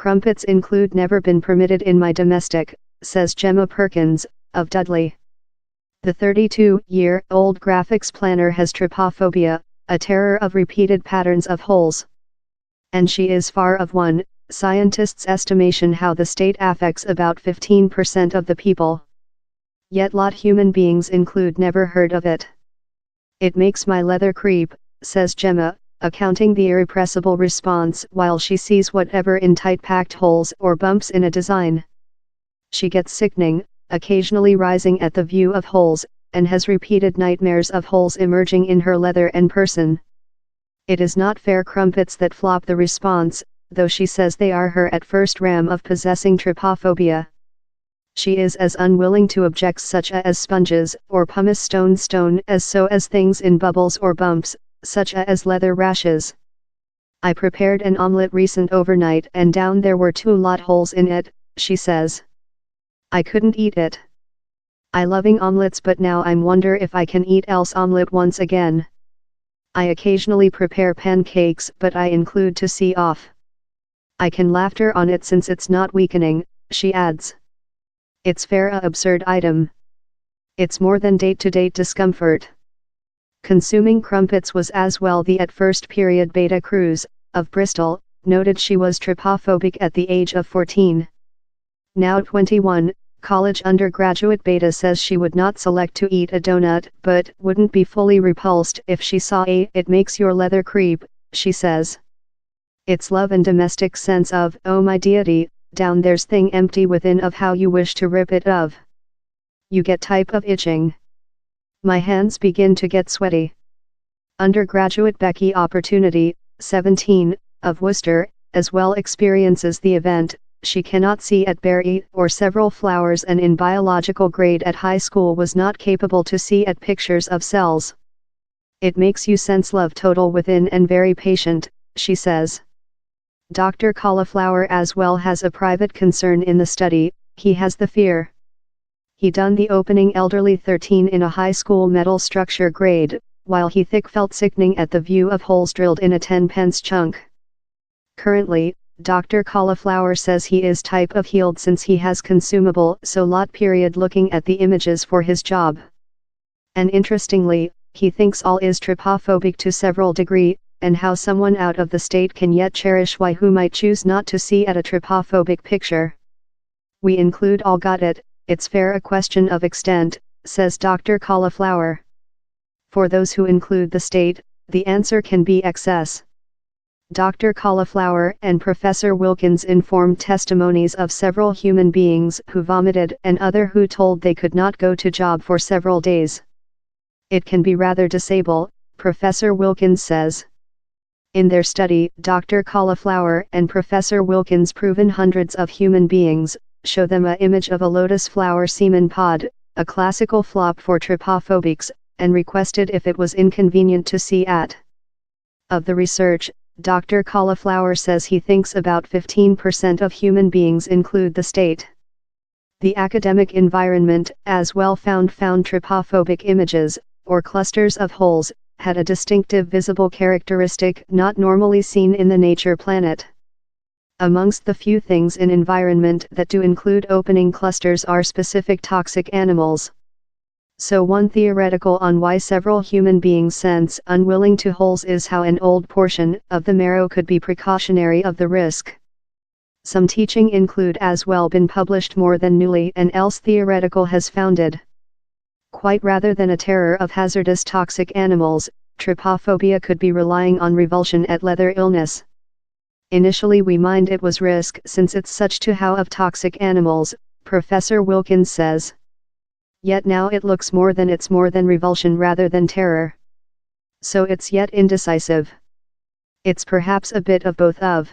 Crumpets include never been permitted in my domestic, says Gemma Perkins, of Dudley. The 32-year-old graphics planner has trypophobia, a terror of repeated patterns of holes. And she is far of one, scientists' estimation how the state affects about 15% of the people. Yet lot human beings include never heard of it. It makes my leather creep, says Gemma, accounting the irrepressible response while she sees whatever in tight-packed holes or bumps in a design. She gets sickening, occasionally rising at the view of holes, and has repeated nightmares of holes emerging in her leather and person. It is not fair Crumpets that flop the response, though she says they are her at first ram of possessing trypophobia. She is as unwilling to object such as sponges or pumice stone as so as things in bubbles or bumps, such as leather rashes. I prepared an omelette recent overnight and down there were 2 lot holes in it, she says. I couldn't eat it. I loving omelettes but now I'm wonder if I can eat else omelette once again. I occasionally prepare pancakes but I include to see off. I can laughter on it since it's not weakening, she adds. It's fair a absurd item. It's more than date-to-date discomfort. Consuming Crumpets was as well the at first period Beta Cruz, of Bristol, noted she was trypophobic at the age of 14. Now 21, college undergraduate Beta says she would not select to eat a donut but wouldn't be fully repulsed if she saw a it makes your leather creep, she says. It's love and domestic sense of, oh my deity, down there's thing empty within of how you wish to rip it of. You get type of itching. My hands begin to get sweaty. Undergraduate Becky Opportunity, 17, of Worcester, as well experiences the event. She cannot see at berry or several flowers and in biological grade at high school was not capable to see at pictures of cells. It makes you sense love total within and very patient, she says. Dr. Cauliflower as well has a private concern in the study, he has the fear. He done the opening elderly 13 in a high school metal structure grade, while he thick felt sickening at the view of holes drilled in a 10-pence chunk. Currently, Dr. Cauliflower says he is type of healed since he has consumable so lot period looking at the images for his job. And interestingly, he thinks all is trypophobic to several degree, and how someone out of the state can yet cherish why who might choose not to see at a trypophobic picture. We include all got it, it's fair a question of extent, says Dr. Cauliflower. For those who include the state, the answer can be excess. Dr. Cauliflower and Professor Wilkins informed testimonies of several human beings who vomited and other who told they could not go to job for several days. It can be rather disable, Professor Wilkins says. In their study, Dr. Cauliflower and Professor Wilkins proven hundreds of human beings, show them a image of a lotus flower semen pod, a classical flop for trypophobics, and requested if it was inconvenient to see at. Of the research, Dr. Cauliflower says he thinks about 15% of human beings include the state. The academic environment as well found trypophobic images, or clusters of holes, had a distinctive visible characteristic not normally seen in the nature planet. Amongst the few things in environment that do include opening clusters are specific toxic animals. So one theoretical on why several human beings sense unwilling to holes is how an old portion of the marrow could be precautionary of the risk. Some teaching include as well been published more than newly and else theoretical has founded. Quite rather than a terror of hazardous toxic animals, trypophobia could be relying on revulsion at leather illness. Initially we mind it was risk since it's such to how of toxic animals, Professor Wilkins says. Yet now it looks it's more than revulsion rather than terror. So it's yet indecisive. It's perhaps a bit of both of.